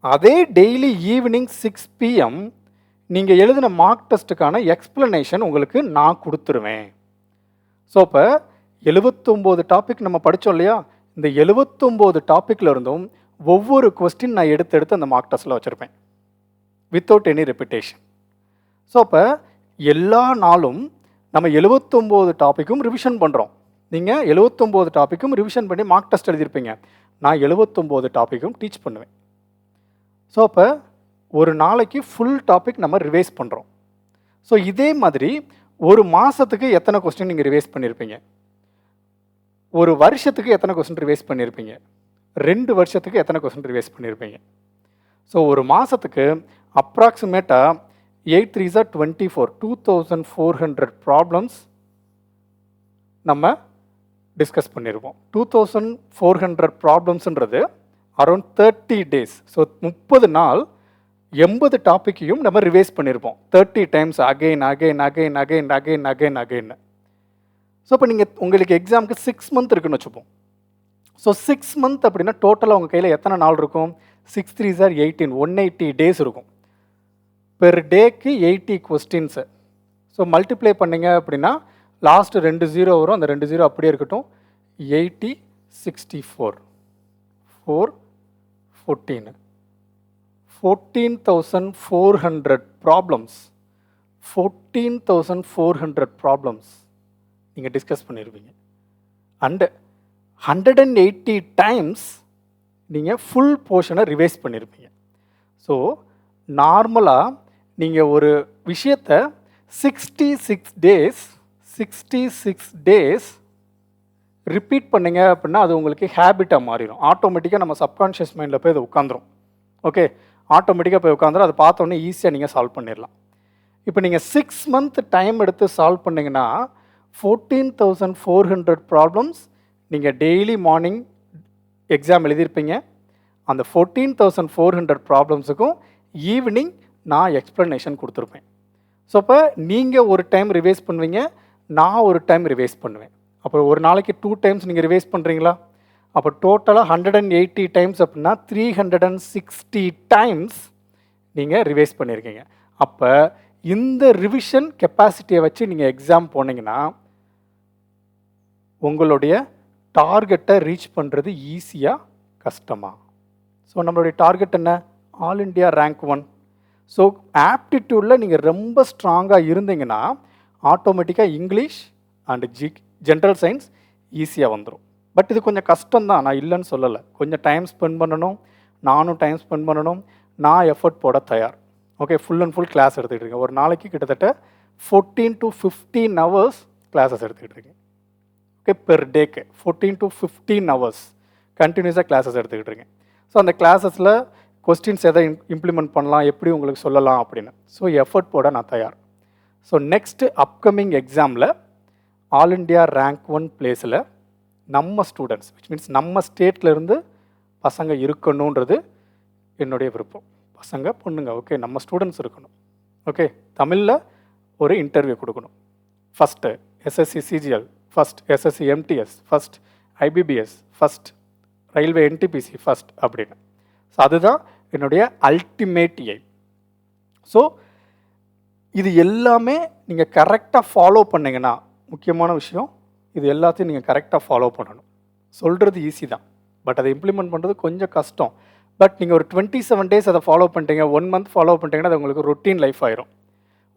Speaker 1: அதே டெய்லி ஈவினிங் 6 PM நீங்கள் எழுதின மார்க் டெஸ்ட்டுக்கான எக்ஸ்ப்ளனேஷன் உங்களுக்கு நான் கொடுத்துருவேன். ஸோ இப்போ 79 டாபிக் நம்ம படித்தோம் இல்லையா, இந்த 79 டாப்பிக்கில் இருந்தும் ஒவ்வொரு கொஸ்டின் நான் எடுத்து அந்த மார்க் டெஸ்ட்டில் வச்சுருப்பேன், வித்தவுட் எனி ரெப்பிட்டேஷன். ஸோ அப்போ எல்லா நாளும் நம்ம 79 டாப்பிக்கும் ரிவிஷன் பண்ணுறோம். நீங்கள் 79 டாப்பிக்கும் ரிவிஷன் பண்ணி மார்க் டெஸ்ட் எழுதியிருப்பீங்க, நான் 79 டாப்பிக்கும் டீச் பண்ணுவேன். ஸோ அப்போ ஒரு நாளைக்கு ஃபுல் டாபிக் நம்ம ரிவைஸ் பண்ணுறோம். ஸோ இதே மாதிரி ஒரு மாதத்துக்கு எத்தனை கொஸ்டின் நீங்கள் ரிவைஸ் பண்ணியிருப்பீங்க, ஒரு வருஷத்துக்கு எத்தனை கொஸ்டின் ரிவைஸ் பண்ணியிருப்பீங்க, 2 வருஷத்துக்கு எத்தனை கொஸ்டின் ரிவைஸ் பண்ணியிருப்பீங்க. ஸோ ஒரு மாதத்துக்கு அப்ராக்சிமேட்டாக 8 3s are 24, 2400 ப்ராப்ளம்ஸ் நம்ம டிஸ்கஸ் பண்ணியிருப்போம். 2400 ப்ராப்ளம்ஸ்ன்றது அரௌண்ட் 30 days. ஸோ 30 நாள் 80 டாப்பிக்கையும் நம்ம ரிவைஸ் பண்ணியிருப்போம் 30 times again again again again again again again. So இப்போ நீங்கள் உங்களுக்கு எக்ஸாமுக்கு 6 months இருக்குன்னு வச்சுப்போம். ஸோ 6 months அப்படின்னா டோட்டலாக உங்கள் கையில் எத்தனை நாள் இருக்கும்? 6 3s are 18, 180 days இருக்கும். பெர் டேக்கு 80 கொஸ்டின்ஸு. ஸோ மல்டிப்ளை பண்ணிங்க அப்படின்னா லாஸ்ட்டு 2 0 வரும், அந்த 2 0 அப்படியே இருக்கட்டும். 80 64 4 14 14,400 ப்ராப்ளம்ஸ். 14,400 ப்ராப்ளம்ஸ் நீங்கள் டிஸ்கஸ் பண்ணியிருப்பீங்க. அண்ட் 180 times நீங்கள் ஃபுல் போர்ஷனை ரிவைஸ் பண்ணியிருப்பீங்க. ஸோ நார்மலாக நீங்கள் ஒரு விஷயத்தை 66 டேஸ் ரிப்பீட் பண்ணீங்க அப்படின்னா அது உங்களுக்கு ஹேபிட்டாக மாறிடும். ஆட்டோமேட்டிக்காக நம்ம சப்கான்ஷியஸ் மைண்டில் போய் அது உட்காந்துரும். ஓகே, ஆட்டோமேட்டிக்காக போய் உட்காந்துரும். அதை பார்த்தோன்னே ஈஸியாக நீங்கள் சால்வ் பண்ணிடலாம். இப்போ நீங்கள் 6 மந்த் டைம் எடுத்து சால்வ் பண்ணிங்கன்னா 14,400 ப்ராப்ளம்ஸ் நீங்கள் டெய்லி மார்னிங் எக்ஸாம் எழுதியிருப்பீங்க. அந்த 14,400 ப்ராப்ளம்ஸுக்கும் ஈவினிங் நான் எக்ஸ்ப்ளனேஷன் கொடுத்துருப்பேன். ஸோ அப்போ நீங்கள் ஒரு டைம் ரிவைஸ் பண்ணுவீங்க, நான் ஒரு டைம் ரிவைஸ் பண்ணுவேன். அப்போ ஒரு நாளைக்கு 2 டைம்ஸ் நீங்கள் ரிவைஸ் பண்ணுறீங்களா? அப்போ டோட்டலாக 180 டைம்ஸ் அப்படின்னா 360 டைம்ஸ் நீங்கள் ரிவைஸ் பண்ணியிருக்கீங்க. அப்போ இந்த ரிவிஷன் கெப்பாசிட்டியை வச்சு நீங்கள் எக்ஸாம் போனீங்கன்னா உங்களுடைய டார்கெட்டை ரீச் பண்ணுறது ஈஸியாக கஷ்டமா? ஸோ நம்மளுடைய டார்கெட் என்ன? All India rank 1. ஸோ ஆப்டிடியூடில் நீங்கள் ரொம்ப ஸ்ட்ராங்காக இருந்தீங்கன்னா ஆட்டோமேட்டிக்காக இங்கிலீஷ் அண்ட் ஜென்ரல் சயின்ஸ் ஈஸியாக வந்துடும். பட் இது கொஞ்சம் கஷ்டம்தான், நான் இல்லைன்னு சொல்லலை. கொஞ்சம் டைம் ஸ்பெண்ட் பண்ணணும், நானும் டைம் ஸ்பெண்ட் பண்ணணும், நான் எஃபர்ட் போட தயார். Okay, full and full class எடுத்துக்கிட்டு இருக்கேன். ஒரு நாளைக்கு கிட்டத்தட்ட 14 to 15 ஹவர்ஸ் கிளாஸஸ் எடுத்துக்கிட்டு இருக்கேன். ஓகே, பெர் டேக்கு 14 to 15 ஹவர்ஸ் கண்டினியூஸாக கிளாஸஸ் எடுத்துக்கிட்டு இருக்கேன். ஸோ அந்த கிளாஸஸில் கொஸ்டின்ஸ் எதை இம்ப்ளிமெண்ட் பண்ணலாம், எப்படி உங்களுக்கு சொல்லலாம் அப்படின்னு. ஸோ எஃபர்ட் போட நான் தயார். ஸோ நெக்ஸ்ட்டு அப்கமிங் எக்ஸாமில் ஆல் இண்டியா ரேங்க் 1 பிளேஸில் நம்ம ஸ்டூடெண்ட்ஸ், விச் மீன்ஸ் நம்ம ஸ்டேட்லேருந்து பசங்க இருக்கணுன்றது என்னுடைய விருப்பம். பசங்க பொண்ணுங்க, ஓகே, நம்ம ஸ்டூடெண்ட்ஸ் இருக்கணும். ஓகே, தமிழில் ஒரு இன்டர்வியூ கொடுக்கணும். First SSC CGL, first SSC MTS, first IBPS, first railway NTPC first அப்படின்னு. ஸோ அதுதான் என்னுடைய அல்டிமேட் எய்ம். ஸோ இது எல்லாமே நீங்கள் கரெக்டாக ஃபாலோ பண்ணிங்கன்னா, முக்கியமான விஷயம் இது எல்லாத்தையும் நீங்கள் கரெக்டாக ஃபாலோ பண்ணணும். சொல்கிறது ஈஸி தான், பட் அதை இம்ப்ளிமெண்ட் பண்ணுறது கொஞ்சம் கஷ்டம். பட் நீங்கள் ஒரு 27 டேஸ் அதை ஃபாலோ பண்ணிட்டீங்க, 1 மந்த் ஃபாலோ பண்ணிட்டீங்கன்னா அது உங்களுக்கு ரொட்டீன் லைஃப் ஆயிரும்.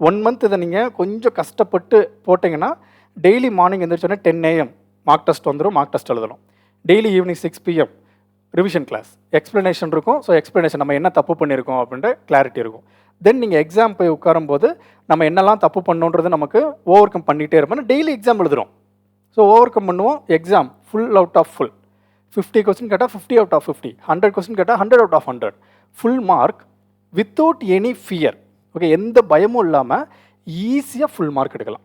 Speaker 1: 1 மந்த் இதை நீங்கள் கொஞ்சம் கஷ்டப்பட்டு போட்டிங்கன்னா டெய்லி மார்னிங் எழுந்திரிச்சோன்னே 10 AM மார்க் டெஸ்ட் வந்துடும், மார்க் டெஸ்ட் எழுதணும். Daily evening 6 PM revision class, explanation இருக்கும். ஸோ எக்ஸ்ப்ளனேஷன் நம்ம என்ன தப்பு பண்ணியிருக்கோம் அப்படின்ற கிளாரிட்டி இருக்கும். தென் நீங்கள் எக்ஸாம் போய் உட்காரும்போது நம்ம என்னெல்லாம் தப்பு பண்ணோன்றது நமக்கு ஓவர் கம் பண்ணிகிட்டே இருப்போம். டெய்லி எக்ஸாம் எழுதுகிறோம். ஸோ ஓவர் கம் பண்ணுவோம். Exam full out of full, 50 question கேட்டால் 50 out of 50, 100 கொஸ்டின் கேட்டால் 100 out of 100, full mark without any fear. Okay, எந்த பயமும் இல்லாமல் ஈஸியாக ஃபுல் மார்க் எடுக்கலாம்.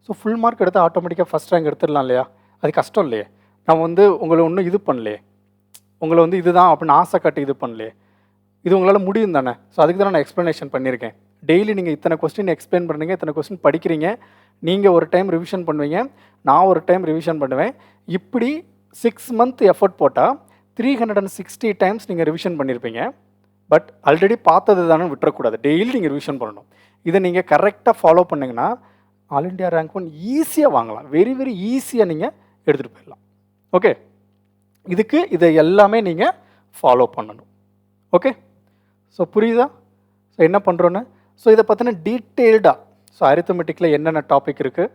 Speaker 1: ஸோ ஃபுல் மார்க் எடுத்தால் ஆட்டோமேட்டிக்காக ஃபஸ்ட் ரேங்க் எடுத்துடலாம் இல்லையா? அது கஷ்டம் இல்லையே. நான் உங்களை ஒன்றும் இது பண்ணலையே, உங்களை இதுதான் அப்படின்னு ஆசை காட்டி இது பண்ணலையே. இது உங்களால் முடியும் தானே? ஸோ அதுக்கு தான் நான் எக்ஸ்ப்ளனேஷன் பண்ணியிருக்கேன். டெய்லி நீங்கள் இத்தனை கொஸ்டின் எக்ஸ்பிளைன் பண்ணுறீங்க, இத்தனை கொஸ்டின் படிக்கிறீங்க. நீங்கள் ஒரு டைம் ரிவிஷன் பண்ணுவீங்க, நான் ஒரு டைம் ரிவிஷன் பண்ணுவேன். இப்படி 6 மந்த் எஃபர்ட் போட்டால் 360 டைம்ஸ் நீங்கள் ரிவிஷன் பண்ணியிருப்பீங்க. பட் ஆல்ரெடி பார்த்தது தானே விட்டுறக்கூடாது, டெய்லி நீங்கள் ரிவிஷன் பண்ணணும். இதை நீங்கள் கரெக்டாக ஃபாலோ பண்ணிங்கன்னா ஆல் இண்டியா ரேங்க் 1 ஈஸியாக வாங்கலாம். வெரி வெரி ஈஸியாக நீங்கள் எடுத்துகிட்டு போயிடலாம். ஓகே, இதுக்கு இதை எல்லாமே நீங்கள் ஃபாலோ பண்ணணும். ஓகே, ஸோ புரியுதா? ஸோ என்ன பண்ணுறோன்னு, ஸோ இதை பற்றின டீட்டெயில்டாக, ஸோ அரித்தமெட்டிக்கில் என்னென்ன டாபிக் இருக்குது,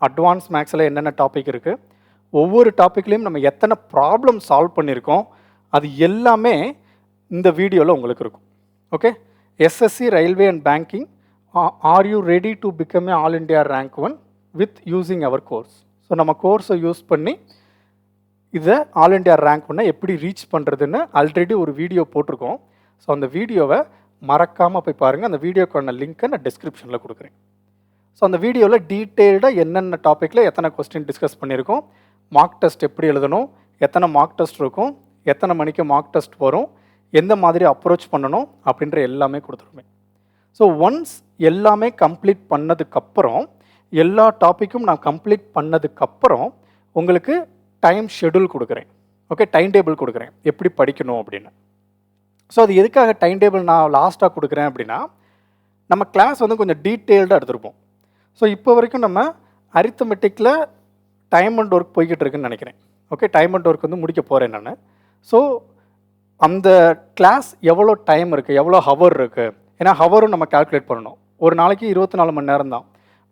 Speaker 1: அட்வான்ஸ் மேக்ஸில் என்னென்ன டாபிக் இருக்குது, ஒவ்வொரு டாப்பிக்லேயும் நம்ம எத்தனை ப்ராப்ளம் சால்வ் பண்ணியிருக்கோம், அது எல்லாமே இந்த வீடியோவில் உங்களுக்கு இருக்கும். Okay, SSC railway and banking, are you ready to become a all India rank 1 with using our course. So நம்ம கோர்ஸை யூஸ் பண்ணி இதை ஆல் இண்டியா ரேங்க் 1 எப்படி ரீச் பண்ணுறதுன்னு ஆல்ரெடி ஒரு வீடியோ போட்டிருக்கோம். ஸோ அந்த வீடியோவை மறக்காமல் போய் பாருங்கள். அந்த வீடியோக்கான லிங்க்கை நான் டிஸ்கிரிப்ஷனில் கொடுக்குறேன். ஸோ அந்த வீடியோவில் டீட்டெயில்டாக என்னென்ன டாப்பிக்கில் எத்தனை கொஸ்டின் டிஸ்கஸ் பண்ணியிருக்கோம், மார்க் டெஸ்ட் எப்படி எழுதணும், எத்தனை மார்க் டெஸ்ட் இருக்கும், எத்தனை மணிக்கு மார்க் டெஸ்ட் வரும், எந்த மாதிரி அப்ரோச் பண்ணணும் அப்படின்ற எல்லாமே கொடுத்துருவேன். ஸோ ஒன்ஸ் எல்லாமே கம்ப்ளீட் பண்ணதுக்கப்புறம், எல்லா டாப்பிக்கும் நான் கம்ப்ளீட் பண்ணதுக்கப்புறம் உங்களுக்கு டைம் ஷெடியூல் கொடுக்குறேன். ஓகே, டைம் டேபிள் கொடுக்குறேன் எப்படி படிக்கணும் அப்படின்னு. ஸோ அது எதுக்காக டைம் டேபிள் நான் லாஸ்ட்டாக கொடுக்குறேன் அப்படின்னா, நம்ம கிளாஸ் கொஞ்சம் டீட்டெயில்டாக எடுத்துருப்போம். ஸோ இப்போ வரைக்கும் நம்ம அரித்தமெட்டிக்கில் டைம் அண்ட் ஒர்க் போய்கிட்டு இருக்குன்னு நினைக்கிறேன். ஓகே, டைம் அண்ட் ஒர்க் முடிக்க போகிறேன் நான். ஸோ அந்த கிளாஸ் எவ்வளோ டைம் இருக்குது, எவ்வளோ ஹவர் இருக்குது, ஏன்னா ஹவரும் நம்ம கால்குலேட் பண்ணணும். ஒரு நாளைக்கு 24 மணி நேரம் தான்.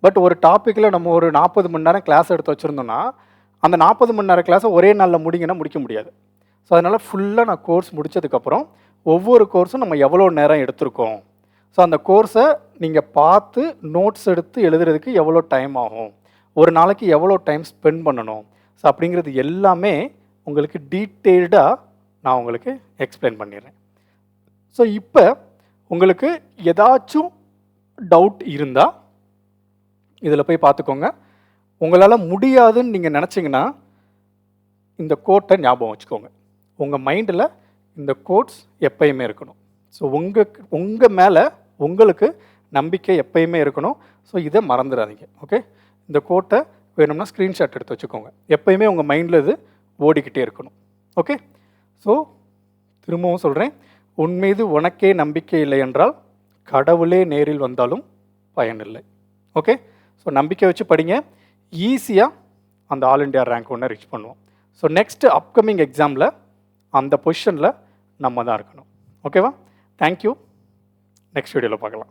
Speaker 1: பட் ஒரு டாப்பிக்கில் நம்ம ஒரு 40 மணி நேரம் கிளாஸ் எடுத்து வச்சுருந்தோம்னா அந்த 40 மணி நேரம் கிளாஸை ஒரே நாளில் முடிங்கன்னா முடிக்க முடியாது. ஸோ அதனால் ஃபுல்லாக நான் கோர்ஸ் முடித்ததுக்கப்புறம் ஒவ்வொரு கோர்ஸும் நம்ம எவ்வளோ நேரம் எடுத்திருக்கோம், ஸோ அந்த கோர்ஸை நீங்கள் பார்த்து நோட்ஸ் எடுத்து எழுதுறதுக்கு எவ்வளோ டைம் ஆகும், ஒரு நாளைக்கு எவ்வளோ டைம் ஸ்பெண்ட் பண்ணணும், ஸோ அப்படிங்கிறது எல்லாமே உங்களுக்கு டீட்டெயில்டாக நான் உங்களுக்கு எக்ஸ்பிளைன் பண்ணிடுறேன். ஸோ இப்போ உங்களுக்கு ஏதாச்சும் டவுட் இருந்தால் இதில் போய் பார்த்துக்கோங்க. உங்களால் முடியாதுன்னு நீங்கள் நினச்சிங்கன்னா இந்த கோட்டை ஞாபகம் வச்சுக்கோங்க. உங்கள் மைண்டில் இந்த கோட்ஸ் எப்பயுமே இருக்கணும். ஸோ உங்கள் மேலே உங்களுக்கு நம்பிக்கை எப்பயுமே இருக்கணும். ஸோ இதை மறந்துடாதீங்க. ஓகே, இந்த கோட்டை வேணும்னா ஸ்க்ரீன்ஷாட் எடுத்து வச்சுக்கோங்க. எப்பயுமே உங்கள் மைண்டில் இது ஓடிக்கிட்டே இருக்கணும். ஓகே, ஸோ திரும்பவும் சொல்கிறேன், உன் மீது உனக்கே நம்பிக்கை இல்லை என்றால் கடவுளே நேரில் வந்தாலும் பயனில்லை. ஓகே, ஸோ நம்பிக்கை வச்சு படிங்க. ஈஸியாக அந்த ஆல் இண்டியா ரேங்க் ஒன்று ரீச் பண்ணுவோம். ஸோ நெக்ஸ்ட்டு அப்கமிங் எக்ஸாமில் அந்த பொசிஷனில் நம்ம தான் இருக்கணும். ஓகேவா? தேங்க்யூ. நெக்ஸ்ட் வீடியோவில் பார்க்கலாம்.